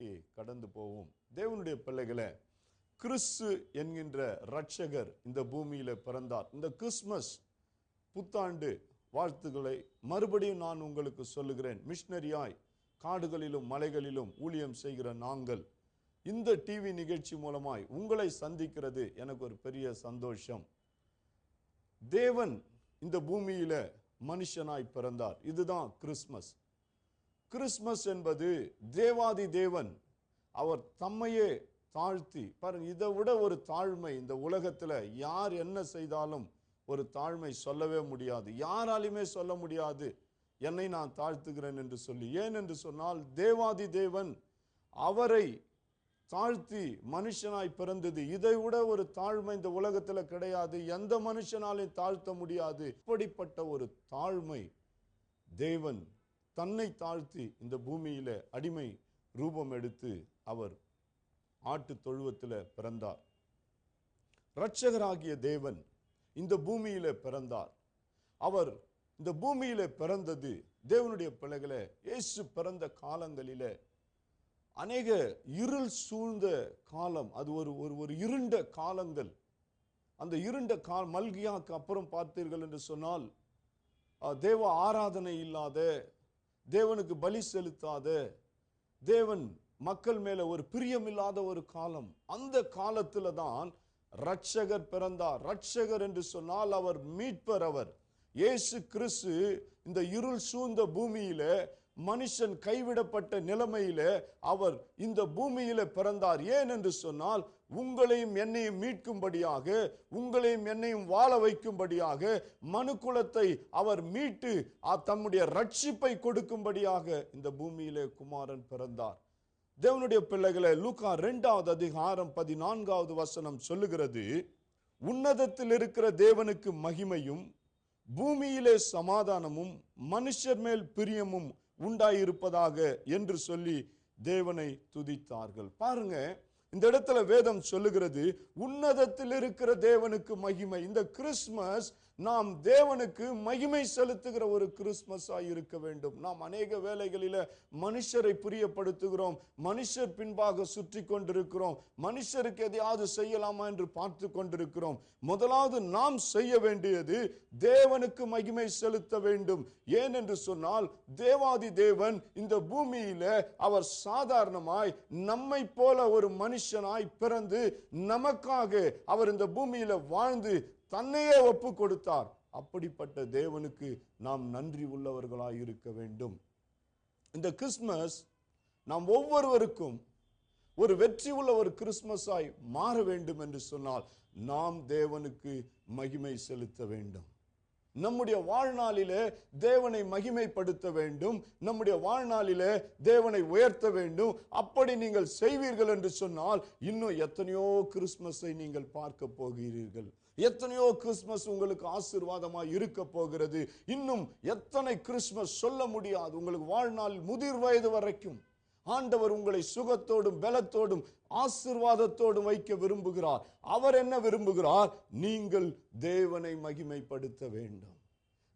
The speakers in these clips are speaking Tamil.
கடந்து போவோம். தேவனுடைய பிள்ளைகளே, கிறிஸ்து என்கின்ற இரட்சகர் இந்த பூமியில பிறந்தார். இந்த கிறிஸ்மஸ் புத்தாண்டு வாழ்த்துக்களை மறுபடியும் நான் உங்களுக்கு சொல்லுகிறேன். மிஷனரியாய் காடுகளிலும் மலைகளிலும் ஊழியம் செய்கிற நாங்கள் இந்த டிவி நிகழ்ச்சி மூலமாய் உங்களை சந்திக்கிறது எனக்கு ஒரு பெரிய சந்தோஷம். தேவன் இந்த பூமியில மனுஷனாய் பிறந்தார். இதுதான் கிறிஸ்மஸ். கிறிஸ்மஸ் என்பது தேவாதி தேவன் அவர் தம்மையே தாழ்த்தி பாருங்க. இதை விட ஒரு தாழ்மை இந்த உலகத்துல யார் என்ன செய்தாலும் ஒரு தாழ்மை சொல்லவே முடியாது. யாராலுமே சொல்ல முடியாது என்னை நான் தாழ்த்துகிறேன் என்று சொல்லி. ஏன் என்று சொன்னால் தேவாதி தேவன் அவரை தாழ்த்தி மனுஷனாய் பிறந்தது. இதை விட ஒரு தாழ்மை இந்த உலகத்துல கிடையாது. எந்த மனுஷனாலையும் தாழ்த்த முடியாது. இப்படிப்பட்ட ஒரு தாழ்மை தேவன் தன்னை தாழ்த்தி இந்த பூமியில அடிமை ரூபம் எடுத்து அவர் ஆட்டு தொழுவத்தில் பிறந்தார். இரட்சகராகிய தேவன் இந்த பூமியில பிறந்தார். அவர் இந்த பூமியில பிறந்தது தேவனுடைய பிள்ளைகளே. இயேசு பிறந்த காலங்களில அநேக இருள் சூழ்ந்த காலம். அது ஒரு இருண்ட காலங்கள். அந்த இருண்ட மல்கியாக்கு அப்புறம் பார்த்தீர்கள் என்று சொன்னால் தேவ ஆராதனை இல்லாத, தேவனுக்கு பலி செலுத்தாத, தேவன் மக்கள் மேல ஒரு பிரியமில்லாத ஒரு காலம். அந்த காலத்துல தான் இரட்சகர் பிறந்தார். இரட்சகர் என்று சொன்னால் அவர் மீட்பர். அவர் இயேசு கிறிஸ்து இந்த இருள் சூழ்ந்த பூமியில மனுஷன் கைவிடப்பட்ட நிலைமையில அவர் இந்த பூமியில பிறந்தார். ஏன் என்று சொன்னால் உங்களையும் என்னையும் மீட்கும்படியாக, உங்களையும் என்னையும் வாழ வைக்கும்படியாக, மனுக்குலத்தை அவர் மீட்டு தம்முடைய ரட்சிப்பை கொடுக்கும்படியாக இந்த பூமியிலே குமாரன் பிறந்தார். தேவனுடைய பிள்ளைகளை, லூக்கா 2வது அதிகாரம் 14வது வசனம் சொல்லுகிறது, உன்னதத்தில் இருக்கிற தேவனுக்கு மகிமையும் பூமியிலே சமாதானமும் மனுஷர் மேல் பிரியமும் உண்டாயிருப்பதாக என்று சொல்லி தேவனை துதித்தார்கள். பாருங்க, இந்த இடத்துல வேதம் சொல்லுகிறது உன்னதத்தில் இருக்கிற தேவனுக்கு மகிமை. இந்த கிறிஸ்மஸ் நாம் தேவனுக்கு மகிமை செலுத்துகிற ஒரு கிறிஸ்மஸா இருக்க வேண்டும். நாம் அநேக வேளைகளில மனுஷரை பிரியப்படுத்துகிறோம், மனுஷர் பின்பாக சுற்றி கொண்டிருக்கிறோம், மனுஷருக்கு எதையாவது செய்யலாமா என்று பார்த்து கொண்டிருக்கிறோம். முதலாவது நாம் செய்ய வேண்டியது தேவனுக்கு மகிமை செலுத்த வேண்டும். ஏன் என்று சொன்னால் தேவாதி தேவன் இந்த பூமியில அவர் சாதாரணமாய் நம்மை போல ஒரு மனுஷனாய் பிறந்து நமக்காக அவர் இந்த பூமியில வாழ்ந்து தன்னையே ஒப்பு கொடுத்தார். அப்படிப்பட்ட தேவனுக்கு நாம் நன்றி உள்ளவர்களாய் இருக்க வேண்டும். இந்த கிறிஸ்மஸ் நாம் ஒவ்வொருவருக்கும் ஒரு வெற்றி உள்ள ஒரு கிறிஸ்மஸாய் மாற வேண்டும் என்று சொன்னால் நாம் தேவனுக்கு மகிமை செலுத்த வேண்டும். நம்முடைய வாழ்நாளிலே தேவனை மகிமைப்படுத்த வேண்டும். நம்முடைய வாழ்நாளிலே தேவனை உயர்த்த வேண்டும். அப்படி நீங்கள் செய்வீர்கள் என்று சொன்னால் இன்னும் எத்தனையோ கிறிஸ்மஸை நீங்கள் பார்க்க போகிறீர்கள். எத்தனையோ கிறிஸ்மஸ் உங்களுக்கு ஆசீர்வாதமாய் இருக்க போகிறது. இன்னும் எத்தனை கிறிஸ்மஸ் சொல்ல முடியாது. உங்களுக்கு வாழ்நாள் முதிர் வயது வரைக்கும் ஆண்டவர் உங்களை சுகத்தோடும் பலத்தோடும் ஆசீர்வாதத்தோடும் வைக்க விரும்புகிறார். அவர் என்ன விரும்புகிறார்? நீங்கள் தேவனை மகிமைப்படுத்த வேண்டும்.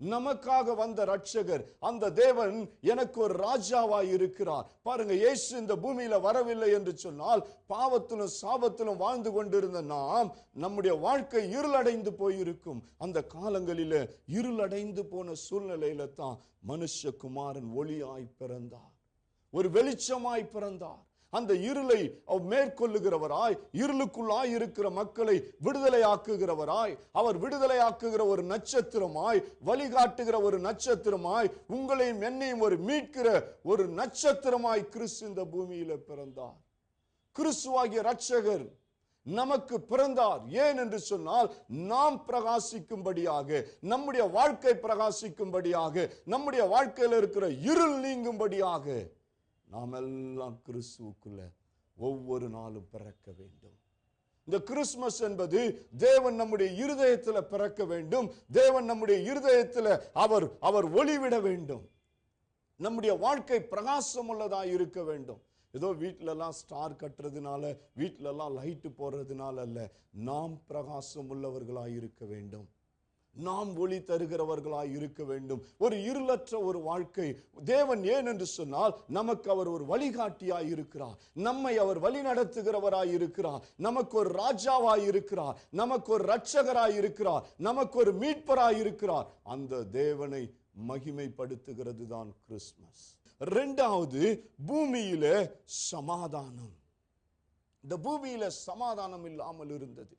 நமக்காக வந்த இரட்சகர், அந்த தேவன் எனக்கு ஒரு ராஜாவாய் இருக்கிறார். பாருங்க, இயேசு இந்த பூமியில வரவில்லை என்று சொன்னால் பாவத்திலும் சாபத்திலும் வாழ்ந்து கொண்டிருந்த நாம், நம்முடைய வாழ்க்கை இருளடைந்து போயிருக்கும். அந்த காலங்களில இருளடைந்து போன சூழ்நிலையில தான் மனுஷகுமாரன் ஒளியாய் பிறந்தார், ஒரு வெளிச்சமாய் பிறந்தார். அந்த இருளை மேற்கொள்ளுகிறவராய், இருளுக்குள்ளாய் இருக்கிற மக்களை விடுதலை ஆக்குகிறவராய், அவர் விடுதலை ஆக்குகிற ஒரு நட்சத்திரமாய், வழிகாட்டுகிற ஒரு நட்சத்திரமாய், உங்களையும் என்னையும் ஒரு மீட்கிற ஒரு நட்சத்திரமாய் கிறிஸ்து இந்த பூமியில பிறந்தார். கிறிஸ்துவாகிய இரட்சகர் நமக்கு பிறந்தார். ஏன் என்று சொன்னால் நாம் பிரகாசிக்கும்படியாக, நம்முடைய வாழ்க்கை பிரகாசிக்கும்படியாக, நம்முடைய வாழ்க்கையில் இருக்கிற இருள் நீங்கும்படியாக நாம் எல்லாம் கிறிஸ்துவுக்குள்ள ஒவ்வொரு நாளும் பிறக்க வேண்டும். இந்த கிறிஸ்மஸ் என்பது தேவன் நம்முடைய இருதயத்தில் பிறக்க வேண்டும். தேவன் நம்முடைய இருதயத்தில் அவர் ஒளிவிட வேண்டும். நம்முடைய வாழ்க்கை பிரகாசம் உள்ளதாக இருக்க வேண்டும். ஏதோ வீட்டிலெல்லாம் ஸ்டார் கட்டுறதுனால, வீட்டிலெல்லாம் லைட்டு போடுறதுனால அல்ல, நாம் பிரகாசம் உள்ளவர்களாக இருக்க வேண்டும். நாம் ஒளி தருகிறவர்களாய் இருக்க வேண்டும். ஒரு இருளற்ற ஒரு வாழ்க்கை. தேவன் ஏன் என்று சொன்னால் நமக்கு அவர் ஒரு வழிகாட்டியாய் இருக்கிறார். நம்மை அவர் வழி நடத்துகிறவராய் இருக்கிறார். நமக்கு ஒரு ராஜாவாய் இருக்கிறார். நமக்கு ஒரு இரட்சகராய் இருக்கிறார். நமக்கு ஒரு மீட்பராய் இருக்கிறார். அந்த தேவனை மகிமைப்படுத்துகிறது தான் கிறிஸ்துமஸ். இரண்டாவது, பூமியிலே சமாதானம். இந்த பூமியில சமாதானம் இல்லாமல் இருந்தது.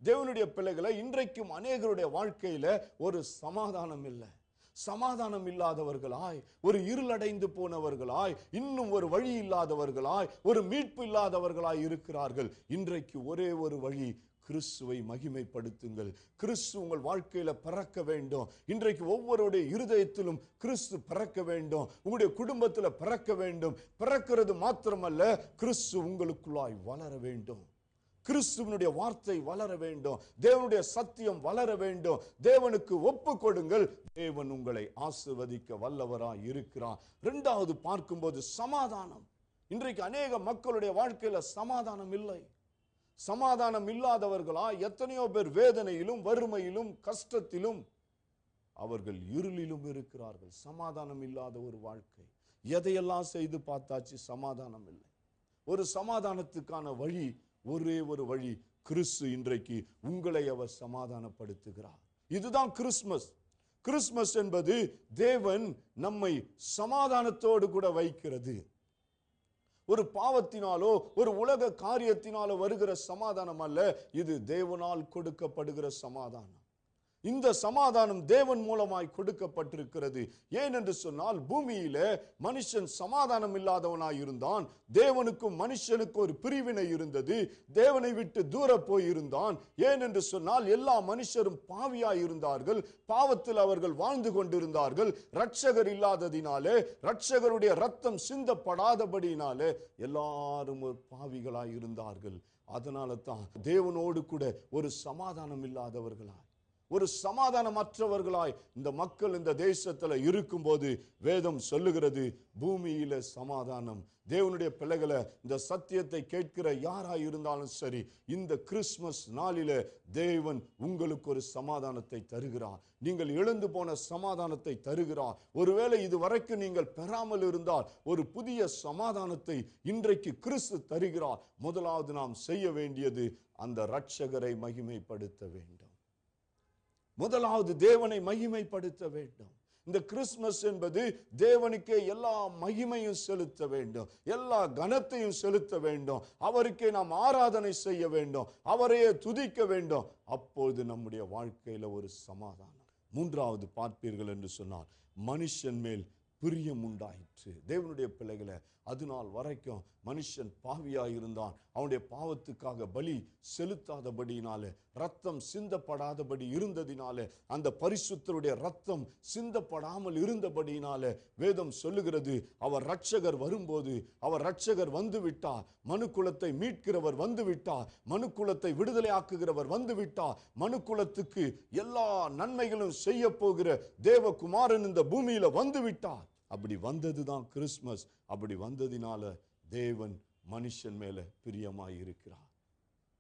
தேவனுடைய பிள்ளைகளை, இன்றைக்கும் அநேகருடைய வாழ்க்கையில ஒரு சமாதானம் இல்லை. சமாதானம் இல்லாதவர்களாய், ஒரு இருளடைந்து போனவர்களாய், இன்னும் ஒரு வழி இல்லாதவர்களாய், ஒரு மீட்பு இல்லாதவர்களாய் இருக்கிறார்கள். இன்றைக்கு ஒரே ஒரு வழி, கிறிஸ்துவை மகிமைப்படுத்துங்கள். கிறிஸ்து உங்கள் வாழ்க்கையில பிறக்க வேண்டும். இன்றைக்கு ஒவ்வொருடைய இருதயத்திலும் கிறிஸ்து பிறக்க வேண்டும். உங்களுடைய குடும்பத்தில் பிறக்க வேண்டும். பிறக்கிறது மாத்திரமல்ல, கிறிஸ்து உங்களுக்குள்ளாய் வளர வேண்டும். கிறிஸ்துவனுடைய வார்த்தை வளர வேண்டும். தேவனுடைய சத்தியம் வளர வேண்டும். தேவனுக்கு ஒப்பு கொடுங்கள். தேவன் உங்களை ஆசீர்வதிக்க வல்லவராய் இருக்கிறார். இரண்டாவது பார்க்கும்போது சமாதானம். இன்றைக்கு அநேக மக்களுடைய வாழ்க்கையில சமாதானம் இல்லை. சமாதானம் இல்லாதவர்களா எத்தனையோ பேர் வேதனையிலும், வறுமையிலும், கஷ்டத்திலும், அவர்கள் இருளிலும் இருக்கிறார்கள். சமாதானம் இல்லாத ஒரு வாழ்க்கை. எதையெல்லாம் செய்து பார்த்தாச்சு, சமாதானம் இல்லை. ஒரு சமாதானத்துக்கான வழி, ஒரே ஒரு வழி, கிறிஸ்து இன்றைக்கு உங்களை அவர் சமாதானப்படுத்துகிறார். இதுதான் கிறிஸ்துமஸ். கிறிஸ்துமஸ் என்பது தேவன் நம்மை சமாதானத்தோடு கூட வைக்கிறது. ஒரு பாவத்தினாலோ ஒரு உலக காரியத்தினாலோ வருகிற சமாதானம் அல்ல, இது தேவனால் கொடுக்கப்படுகிற சமாதானம். இந்த சமாதானம் தேவன் மூலமாய் கொடுக்கப்பட்டிருக்கிறது. ஏன் என்று சொன்னால், பூமியில மனுஷன் சமாதானம் இல்லாதவனாய் இருந்தான். தேவனுக்கும் மனுஷனுக்கும் ஒரு பிரிவினை இருந்தது. தேவனை விட்டு தூர போயிருந்தான். ஏன் என்று சொன்னால், எல்லா மனுஷரும் பாவியாய் இருந்தார்கள். பாவத்தில் அவர்கள் வாழ்ந்து கொண்டிருந்தார்கள். இரட்சகர் இல்லாததினாலே, இரட்சகருடைய ரத்தம் சிந்தப்படாதபடியினாலே எல்லாரும் ஒரு பாவிகளாய் இருந்தார்கள். அதனால தான் தேவனோடு கூட ஒரு சமாதானம் இல்லாதவர்களாய், ஒரு சமாதானமற்றவர்களாய் இந்த மக்கள் இந்த தேசத்துல இருக்கும்போது வேதம் சொல்லுகிறது, பூமியில சமாதானம். தேவனுடைய பிள்ளைகளை, இந்த சத்தியத்தை கேட்கிற யாராய் இருந்தாலும் சரி, இந்த கிறிஸ்துமஸ் நாளில தேவன் உங்களுக்கு ஒரு சமாதானத்தை தருகிறார். நீங்கள் இழந்து போன சமாதானத்தை தருகிறார். ஒருவேளை இதுவரைக்கும் நீங்கள் பெறாமல் இருந்தால் ஒரு புதிய சமாதானத்தை இன்றைக்கு கிறிஸ்து தருகிறார். முதலாவது நாம் செய்ய வேண்டியது, அந்த இரட்சகரை மகிமைப்படுத்த வேண்டும். முதலாவது தேவனை மகிமைப்படுத்த வேண்டும். இந்த கிறிஸ்துமஸ் என்பது தேவனுக்கே எல்லா மகிமையும் செலுத்த வேண்டும், எல்லா கனத்தையும் செலுத்த வேண்டும். அவருக்கே நாம் ஆராதனை செய்ய வேண்டும், அவரையே துதிக்க வேண்டும். அப்பொழுது நம்முடைய வாழ்க்கையில ஒரு சமாதானம். மூன்றாவது பார்ப்பீர்கள் என்று சொன்னால், மனுஷன் மேல் பிரியம் உண்டாயிற்று. தேவனுடைய பிள்ளைகளை, அது நாள் வரைக்கும் மனுஷன் பாவியாயிருந்தான். அவனுடைய பாவத்துக்காக பலி செலுத்தாதபடியினாலே, ரத்தம் சிந்தப்படாதபடி இருந்ததினாலே, அந்த பரிசுத்தருடைய ரத்தம் சிந்தப்படாமல் இருந்தபடியினாலே வேதம் சொல்லுகிறது, அவர் இரட்சகர் வரும்போது, அவர் இரட்சகர் வந்து விட்டார். மனுக்குலத்தை மீட்கிறவர் வந்து விட்டார். மனுக்குலத்தை விடுதலை ஆக்குகிறவர் வந்து விட்டார். மனுக்குலத்துக்கு எல்லா நன்மைகளும் செய்ய போகிற தேவகுமாரன் இந்த பூமியில வந்து விட்டார். அப்படி வந்ததுதான் கிறிஸ்துமஸ். அப்படி வந்ததினால தேவன் மனுஷன் மேல பிரியமாய் இருக்கிறார்.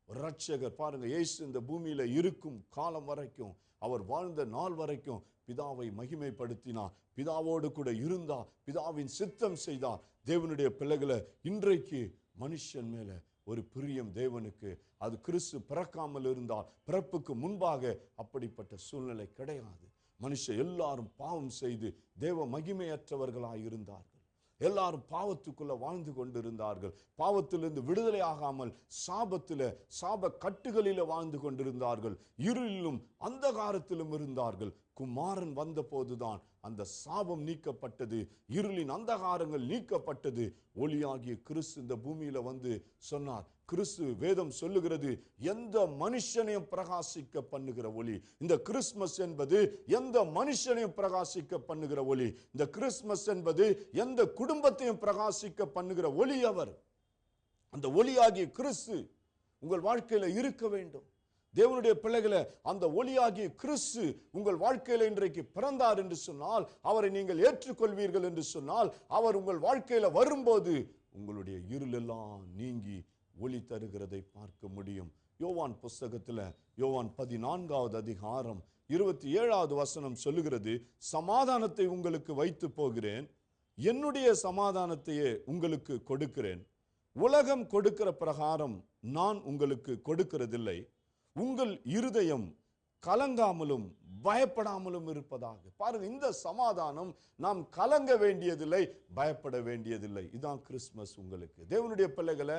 ஒரு இரட்சகர் பாருங்க, இயேசு இந்த பூமியில இருக்கும் காலம் வரைக்கும், அவர் வாழ்ந்த நாள் வரைக்கும் பிதாவை மகிமைப்படுத்தினார். பிதாவோடு கூட இருந்தார். பிதாவின் சித்தம் செய்தார். தேவனுடைய பிள்ளைகளை, இன்றைக்கு மனுஷன் மேல ஒரு பிரியம் தேவனுக்கு. அது கிறிஸ்து பிறக்காமல் இருந்தால், பிறப்புக்கு முன்பாக அப்படிப்பட்ட சூழ்நிலை கிடையாது. மனுஷன் எல்லாரும் பாவம் செய்து தேவ மகிமையற்றவர்களாய் இருந்தார்கள். எல்லாரும் பாவத்துக்குள்ள வாழ்ந்து கொண்டிருந்தார்கள். பாவத்திலிருந்து விடுதலை ஆகாமல் சாப கட்டுகளில வாழ்ந்து கொண்டிருந்தார்கள். இருளிலும் அந்தகாரத்திலும் இருந்தார்கள். குமாரன் வந்த போதுதான் அந்த சாபம் நீக்கப்பட்டது. இருளின் அந்தகாரங்கள் நீக்கப்பட்டது. ஒளியாகிய கிறிஸ்து இந்த பூமியில வந்து சொன்னார். கிறிஸ்து, வேதம் சொல்லுகிறது, எந்த மனுஷனையும் பிரகாசிக்க பண்ணுகிற ஒளி. இந்த கிறிஸ்துமஸ் என்பது எந்த மனுஷனையும் பிரகாசிக்க பண்ணுகிற ஒளி. இந்த கிறிஸ்துமஸ் என்பது எந்த குடும்பத்தையும் பிரகாசிக்க பண்ணுகிற ஒளி. அவர் அந்த ஒளியாகிய கிறிஸ்து உங்கள் வாழ்க்கையில இருக்க வேண்டும். தேவனுடைய பிள்ளைகளை, அந்த ஒளியாகிய கிறிஸ்து உங்கள் வாழ்க்கையில இன்றைக்கு பிறந்தார் என்று சொன்னால், அவரை நீங்கள் ஏற்றுக்கொள்வீர்கள் என்று சொன்னால், அவர் உங்கள் வாழ்க்கையில வரும்போது உங்களுடைய இருள் எல்லாம் நீங்கி ஒளி தருகிறதை பார்க்க முடியும். யோவான் புஸ்தகத்துல யோவான் 14வது அதிகாரம் 27வது வசனம் சொல்லுகிறது, சமாதானத்தை உங்களுக்கு வைத்து போகிறேன், என்னுடைய சமாதானத்தையே உங்களுக்கு கொடுக்கிறேன். உலகம் கொடுக்கிற பிரகாரம் நான் உங்களுக்கு கொடுக்கிறதில்லை. உங்கள் இருதயம் கலங்காமலும் பயப்படாமலும் இருப்பதாக. பாருங்க, இந்த சமாதானம் நாம் கலங்க வேண்டியதில்லை, பயப்பட வேண்டியதில்லை. இதான் கிறிஸ்துமஸ் உங்களுக்கு. தேவனுடைய பிள்ளைகளை,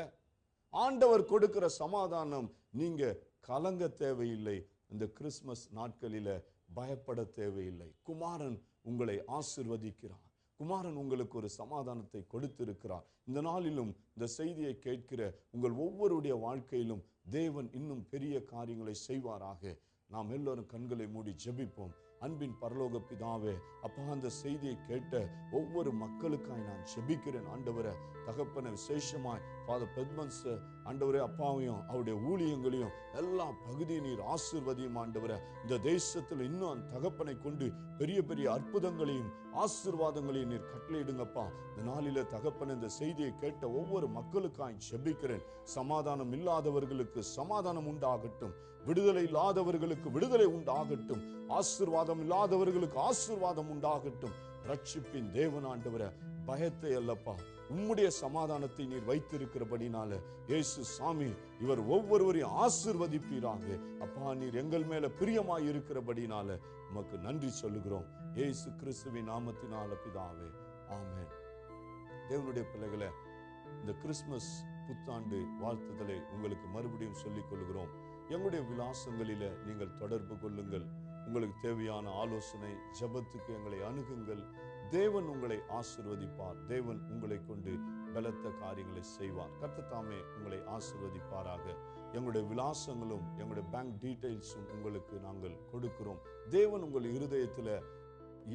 ஆண்டவர் கொடுக்கிற சமாதானம். நீங்க கலங்க தேவையில்லை. இந்த கிறிஸ்துமஸ் நாட்களில பயப்பட தேவையில்லை. குமாரன் உங்களை ஆசீர்வதிக்கிறார். குமாரன் உங்களுக்கு ஒரு சமாதானத்தை கொடுத்திருக்கிறார். இந்த நாளிலும் இந்த செய்தியை கேட்கிற உங்கள் ஒவ்வொருடைய வாழ்க்கையிலும் தேவன் இன்னும் பெரிய காரியங்களை செய்வாராக. நாம் எல்லோரும் கண்களை மூடி ஜெபிப்போம். அன்பின் பரலோக பிதாவே, அப்பா, அந்த செய்தியை கேட்ட ஒவ்வொரு மக்களுக்காய் நான் ஜெபிக்கிறேன். ஆண்டவரே, தகப்பன விசேஷமாய் ஃபாதர் பெட்மன்ஸ் ஆண்டவரே அப்பாவையும் அவருடைய ஊழியங்களையும் எல்லா பகுதியை நீர் ஆசீர்வதியும். ஆண்டவரே, இந்த தேசத்தில் இன்னும் அந்த தகப்பனை கொண்டு பெரிய பெரிய அற்புதங்களையும் ஆசீர்வாதங்களையும் நீர் கட்டளையிடுங்கப்பா. இந்த நாளில தகப்பன இந்த செய்தியை கேட்ட ஒவ்வொரு மக்களுக்காய் ஜெபிக்கிறேன். சமாதானம் இல்லாதவர்களுக்கு சமாதானம் உண்டாகட்டும், விடுதலை இல்லாதவர்களுக்கு விடுதலை உண்டாகட்டும், ஆசீர்வாதம் இல்லாதவர்களுக்கு ஆசீர்வாதம் உண்டாகட்டும். ரட்சிப்பின் தேவன் ஆண்டவரே, பயத்தை அல்லப்பா, உம்முடைய சமாதானத்தை நீர் வைத்திருக்கிறபடினால இயேசு சாமி இவர் ஒவ்வொருவரையும் ஆசீர்வதிப்பீராக. அப்பா, நீர் எங்கள் மேல பிரியமாய் இருக்கிறபடினால உமக்கு நன்றி சொல்லுகிறோம். இயேசு கிறிஸ்துவின் நாமத்தினால பிதாவே, ஆமென். தேவனுடைய பிள்ளைகளை, இந்த கிறிஸ்துமஸ் புத்தாண்டு வாழ்த்துதலை உங்களுக்கு மறுபடியும் சொல்லிக் கொள்கிறோம். எங்களுடைய விலாசங்களில நீங்கள் தொடர்பு கொள்ளுங்கள். உங்களுக்கு தேவையான ஆலோசனை ஜெபத்துக்கு எங்களை அணுகுங்கள். தேவன் உங்களை ஆசீர்வதிப்பார். தேவன் உங்களை கொண்டு பலத்த காரியங்களை செய்வார். கர்த்தர் தாமே உங்களை ஆசீர்வதிப்பாராக. எங்களுடைய விலாசங்களும் எங்களுடைய பேங்க் டீடைல்ஸும் உங்களுக்கு நாங்கள் கொடுக்கிறோம். தேவன் உங்கள் இருதயத்தில்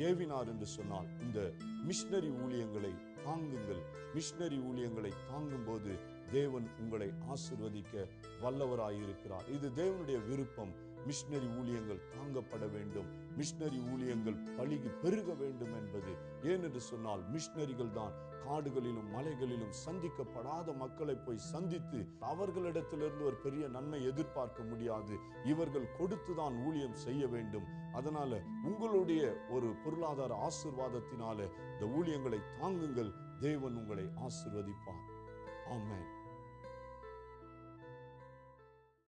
ஏவினார் என்று சொன்னால் இந்த மிஷனரி ஊழியங்களை தாங்குங்கள். மிஷனரி ஊழியங்களை தாங்கும் போது தேவன் உங்களை ஆசீர்வதிக்க வல்லவராயிருக்கிறார். இது தேவனுடைய விருப்பம். மிஷனரி ஊழியங்கள் தாங்கப்பட வேண்டும், மிஷனரி ஊழியங்கள் பலுகி பெருக வேண்டும் என்பது. ஏனென்று சொன்னால் மிஷனரிகள் தான் காடுகளிலும் மலைகளிலும் சந்திக்கப்படாத மக்களை போய் சந்தித்து அவர்களிடத்திலிருந்து ஒரு பெரிய நன்மை எதிர்பார்க்க முடியாது. இவர்கள் கொடுத்துதான் ஊழியம் செய்ய வேண்டும். அதனால உங்களுடைய ஒரு பொருளாதார ஆசீர்வாதத்தினால இந்த ஊழியங்களை தாங்குங்கள். தேவன் உங்களை ஆசீர்வதிப்பார். ஆமென்.